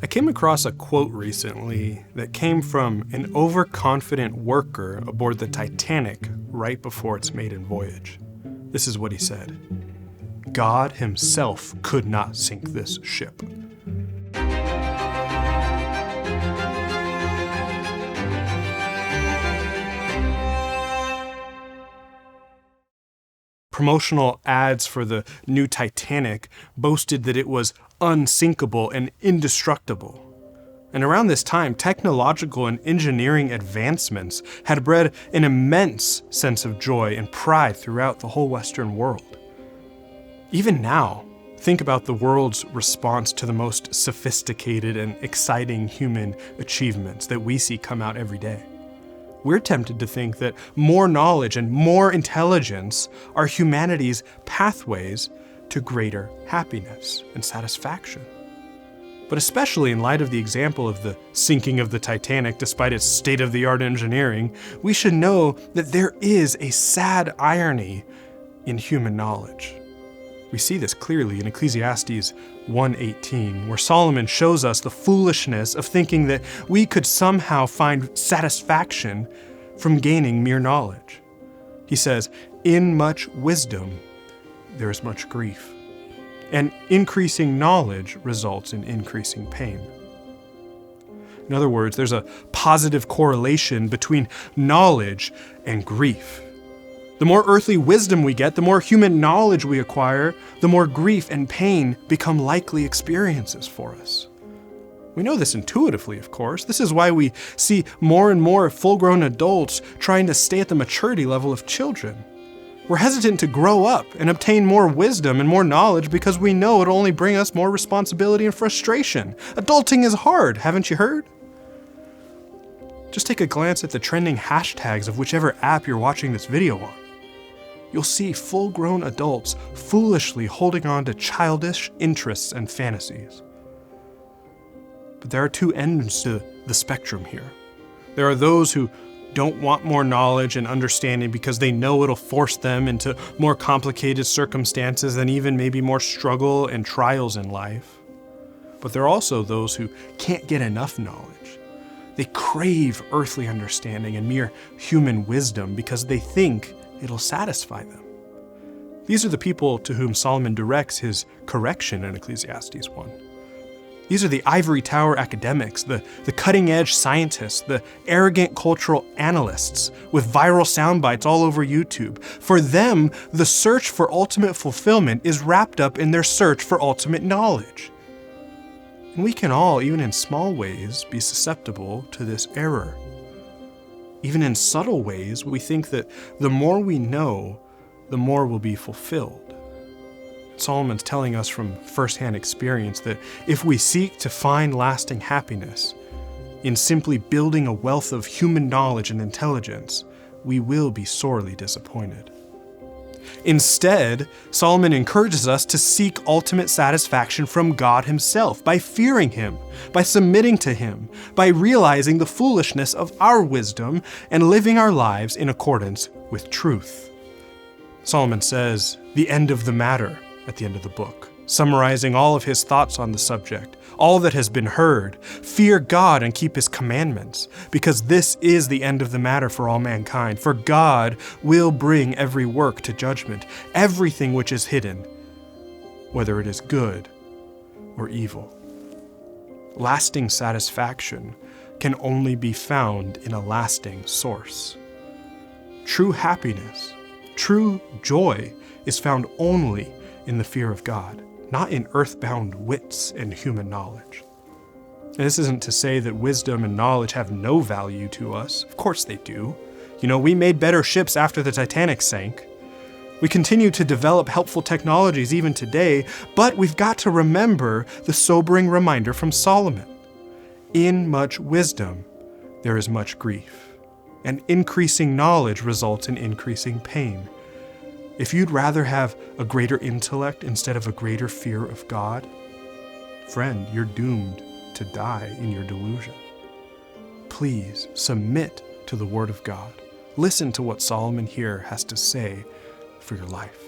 I came across a quote recently that came from an overconfident worker aboard the Titanic right before its maiden voyage. This is what he said: "God himself could not sink this ship." Promotional ads for the new Titanic boasted that it was unsinkable and indestructible. And around this time, technological and engineering advancements had bred an immense sense of joy and pride throughout the whole Western world. Even now, think about the world's response to the most sophisticated and exciting human achievements that we see come out every day. We're tempted to think that more knowledge and more intelligence are humanity's pathways to greater happiness and satisfaction. But especially in light of the example of the sinking of the Titanic despite its state-of-the-art engineering, we should know that there is a sad irony in human knowledge. We see this clearly in Ecclesiastes 1:18, where Solomon shows us the foolishness of thinking that we could somehow find satisfaction from gaining mere knowledge. He says, "In much wisdom, there is much grief, and increasing knowledge results in increasing pain." In other words, there's a positive correlation between knowledge and grief. The more earthly wisdom we get, the more human knowledge we acquire, the more grief and pain become likely experiences for us. We know this intuitively, of course. This is why we see more and more full-grown adults trying to stay at the maturity level of children. We're hesitant to grow up and obtain more wisdom and more knowledge because we know it'll only bring us more responsibility and frustration. Adulting is hard, haven't you heard? Just take a glance at the trending hashtags of whichever app you're watching this video on. You'll see full-grown adults foolishly holding on to childish interests and fantasies. But there are two ends to the spectrum here. There are those who don't want more knowledge and understanding because they know it'll force them into more complicated circumstances and even maybe more struggle and trials in life. But there are also those who can't get enough knowledge. They crave earthly understanding and mere human wisdom because they think it'll satisfy them. These are the people to whom Solomon directs his correction in Ecclesiastes 1. These are the ivory tower academics, the cutting-edge scientists, the arrogant cultural analysts with viral sound bites all over YouTube. For them, the search for ultimate fulfillment is wrapped up in their search for ultimate knowledge. And we can all, even in small ways, be susceptible to this error. Even in subtle ways, we think that the more we know, the more will be fulfilled. Solomon's telling us from firsthand experience that if we seek to find lasting happiness in simply building a wealth of human knowledge and intelligence, we will be sorely disappointed. Instead, Solomon encourages us to seek ultimate satisfaction from God himself by fearing him, by submitting to him, by realizing the foolishness of our wisdom and living our lives in accordance with truth. Solomon says, "The end of the matter," at the end of the book, summarizing all of his thoughts on the subject, all that has been heard. Fear God and keep his commandments, because this is the end of the matter for all mankind. For God will bring every work to judgment, everything which is hidden, whether it is good or evil. Lasting satisfaction can only be found in a lasting source. True happiness, true joy is found only in the fear of God, not in earthbound wits and human knowledge. And this isn't to say that wisdom and knowledge have no value to us. Of course they do. You know, we made better ships after the Titanic sank. We continue to develop helpful technologies even today, but we've got to remember the sobering reminder from Solomon. In much wisdom, there is much grief, and increasing knowledge results in increasing pain. If you'd rather have a greater intellect instead of a greater fear of God, friend, you're doomed to die in your delusion. Please submit to the Word of God. Listen to what Solomon here has to say for your life.